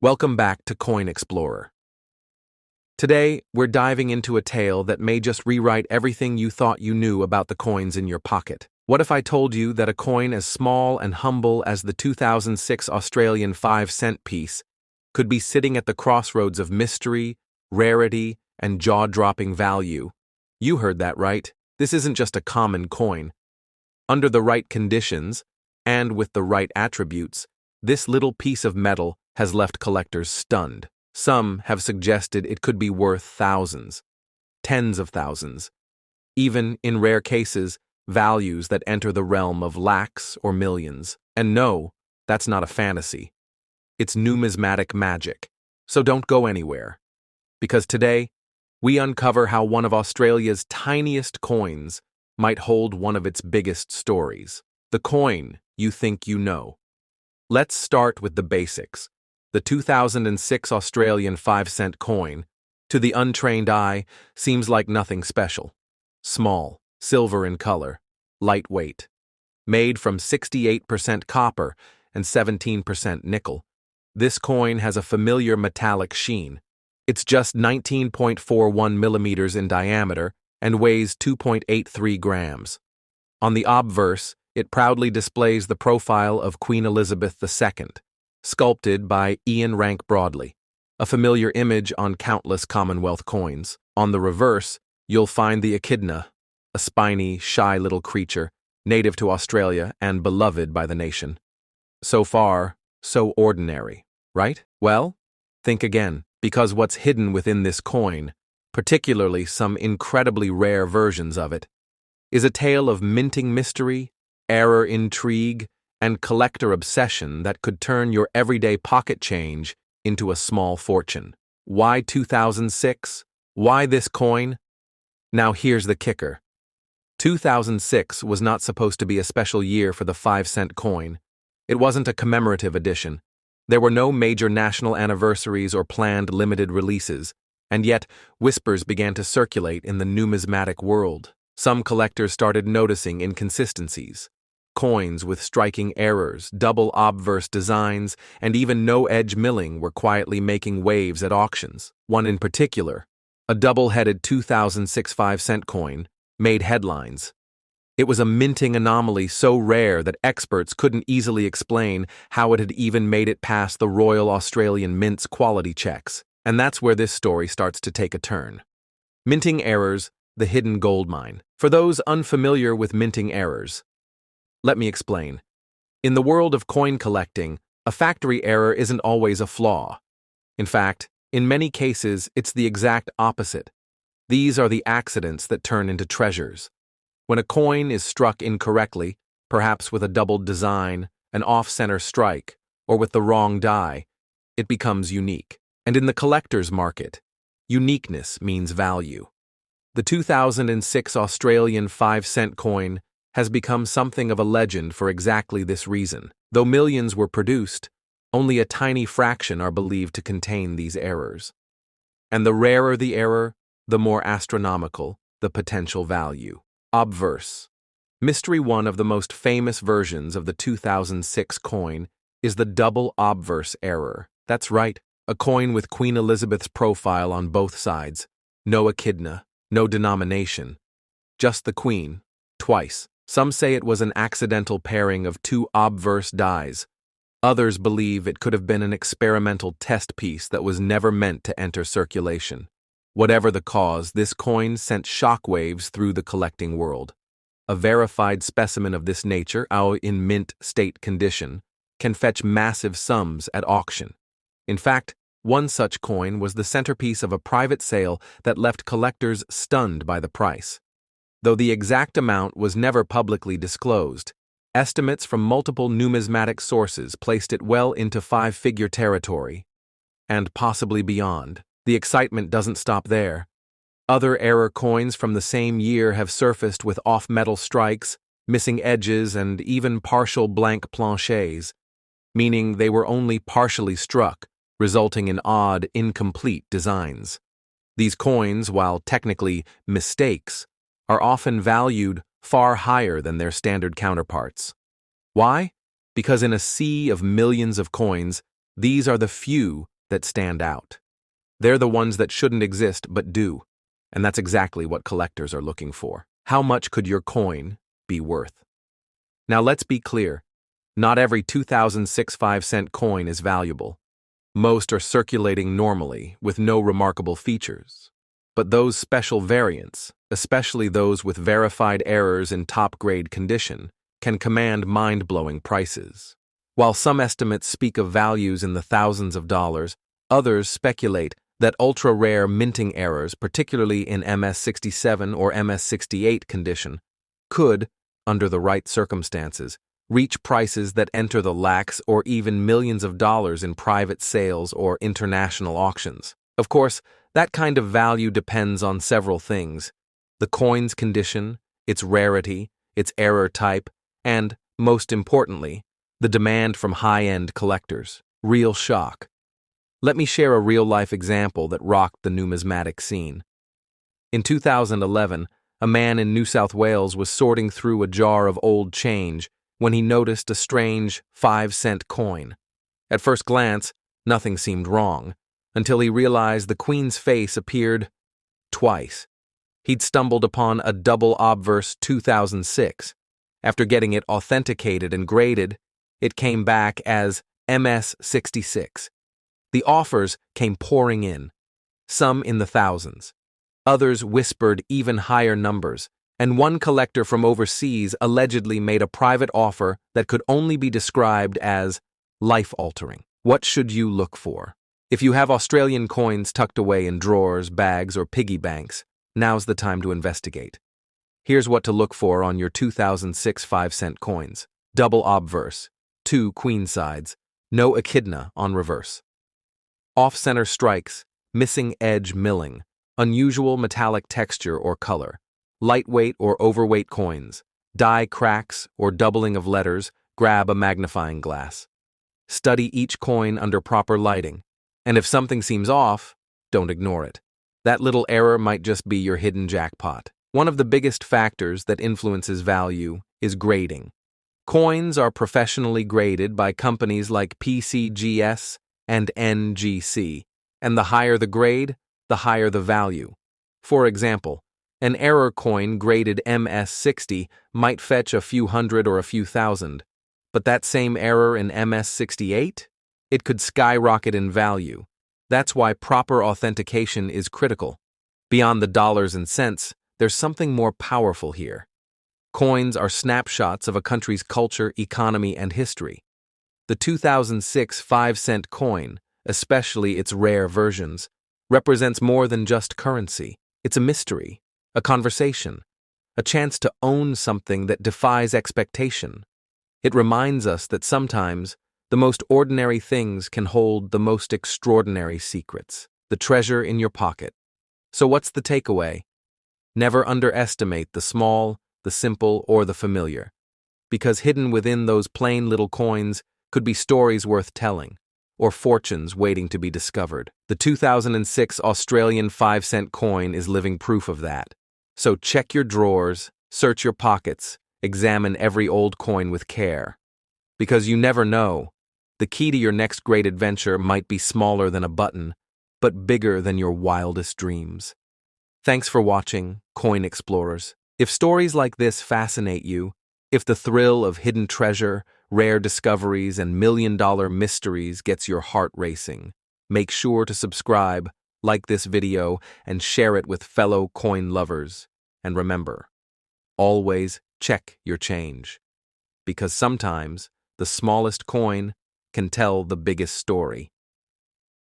Welcome back to Coin Explorer. Today, we're diving into a tale that may just rewrite everything you thought you knew about the coins in your pocket. What if I told you that a coin as small and humble as the 2006 Australian 5-cent piece could be sitting at the crossroads of mystery, rarity, and jaw-dropping value? You heard that right. This isn't just a common coin. Under the right conditions, and with the right attributes, this little piece of metal has left collectors stunned. Some have suggested it could be worth thousands, tens of thousands, even, in rare cases, values that enter the realm of lakhs or millions. And no, that's not a fantasy. It's numismatic magic. So don't go anywhere. Because today, we uncover how one of Australia's tiniest coins might hold one of its biggest stories. The coin you think you know. Let's start with the basics. The 2006 Australian 5-cent coin, to the untrained eye, seems like nothing special. Small, silver in color, lightweight. Made from 68% copper and 17% nickel, this coin has a familiar metallic sheen. It's just 19.41 millimeters in diameter and weighs 2.83 grams. On the obverse, it proudly displays the profile of Queen Elizabeth II, sculpted by Ian Rank Broadley, a familiar image on countless Commonwealth coins. On the reverse, you'll find the echidna, a spiny, shy little creature, native to Australia and beloved by the nation. So far, so ordinary, right? Well, think again, because what's hidden within this coin, particularly some incredibly rare versions of it, is a tale of minting mystery, error intrigue, and collector obsession that could turn your everyday pocket change into a small fortune. Why 2006? Why this coin? Now here's the kicker. 2006 was not supposed to be a special year for the 5-cent coin. It wasn't a commemorative edition. There were no major national anniversaries or planned limited releases, and yet whispers began to circulate in the numismatic world. Some collectors started noticing inconsistencies. Coins with striking errors, double obverse designs, and even no-edge milling were quietly making waves at auctions. One in particular, a double-headed 2006 5-cent coin, made headlines. It was a minting anomaly so rare that experts couldn't easily explain how it had even made it past the Royal Australian Mint's quality checks. And that's where this story starts to take a turn. Minting errors, the hidden goldmine. For those unfamiliar with minting errors, let me explain. In the world of coin collecting, a factory error isn't always a flaw. In fact, in many cases, it's the exact opposite. These are the accidents that turn into treasures. When a coin is struck incorrectly, perhaps with a doubled design, an off-center strike, or with the wrong die, it becomes unique. And in the collector's market, uniqueness means value. The 2006 Australian 5-cent coin has become something of a legend for exactly this reason. Though millions were produced, only a tiny fraction are believed to contain these errors. And the rarer the error, the more astronomical the potential value. Obverse. Mystery one of the most famous versions of the 2006 coin is the double obverse error. That's right, a coin with Queen Elizabeth's profile on both sides. No echidna, no denomination. Just the Queen, twice. Some say it was an accidental pairing of two obverse dies. Others believe it could have been an experimental test piece that was never meant to enter circulation. Whatever the cause, this coin sent shockwaves through the collecting world. A verified specimen of this nature, in mint state condition, can fetch massive sums at auction. In fact, one such coin was the centerpiece of a private sale that left collectors stunned by the price. Though the exact amount was never publicly disclosed, estimates from multiple numismatic sources placed it well into 5-figure territory, and possibly beyond. The excitement doesn't stop there. Other error coins from the same year have surfaced with off-metal strikes, missing edges, and even partial blank planchets, meaning they were only partially struck, resulting in odd, incomplete designs. These coins, while technically mistakes, are often valued far higher than their standard counterparts. Why? Because in a sea of millions of coins, these are the few that stand out. They're the ones that shouldn't exist but do, and that's exactly what collectors are looking for. How much could your coin be worth? Now let's be clear, not every 2006 5-cent coin is valuable. Most are circulating normally with no remarkable features. But those special variants, especially those with verified errors in top-grade condition, can command mind-blowing prices. While some estimates speak of values in the thousands of dollars, others speculate that ultra-rare minting errors, particularly in MS-67 or MS-68 condition, could, under the right circumstances, reach prices that enter the lakhs or even millions of dollars in private sales or international auctions. Of course, that kind of value depends on several things: the coin's condition, its rarity, its error type, and, most importantly, the demand from high-end collectors. Real shock. Let me share a real-life example that rocked the numismatic scene. In 2011, a man in New South Wales was sorting through a jar of old change when he noticed a strange 5-cent coin. At first glance, nothing seemed wrong, until he realized the Queen's face appeared twice. He'd stumbled upon a double Obverse 2006. After getting it authenticated and graded, it came back as MS-66. The offers came pouring in, some in the thousands. Others whispered even higher numbers, and one collector from overseas allegedly made a private offer that could only be described as life-altering. What should you look for? If you have Australian coins tucked away in drawers, bags, or piggy banks, now's the time to investigate. Here's what to look for on your 2006 5-cent coins. Double obverse, 2 queen sides, no echidna on reverse. Off-center strikes, missing edge milling, unusual metallic texture or color, lightweight or overweight coins, die cracks or doubling of letters, grab a magnifying glass. Study each coin under proper lighting, and if something seems off, don't ignore it. That little error might just be your hidden jackpot. One of the biggest factors that influences value is grading. Coins are professionally graded by companies like PCGS and NGC, and the higher the grade, the higher the value. For example, an error coin graded MS-60 might fetch a few hundred or a few thousand, but that same error in MS-68? It could skyrocket in value. That's why proper authentication is critical. Beyond the dollars and cents, there's something more powerful here. Coins are snapshots of a country's culture, economy, and history. The 2006 5-cent coin, especially its rare versions, represents more than just currency. It's a mystery, a conversation, a chance to own something that defies expectation. It reminds us that sometimes the most ordinary things can hold the most extraordinary secrets, the treasure in your pocket. So what's the takeaway? Never underestimate the small, the simple, or the familiar, because hidden within those plain little coins could be stories worth telling, or fortunes waiting to be discovered. The 2006 Australian 5-cent coin is living proof of that. So check your drawers, search your pockets, examine every old coin with care. Because you never know, the key to your next great adventure might be smaller than a button, but bigger than your wildest dreams. Thanks for watching, Coin Explorers. If stories like this fascinate you, if the thrill of hidden treasure, rare discoveries, and million-dollar mysteries gets your heart racing, make sure to subscribe, like this video, and share it with fellow coin lovers. And remember, always check your change, because sometimes the smallest coin can tell the biggest story.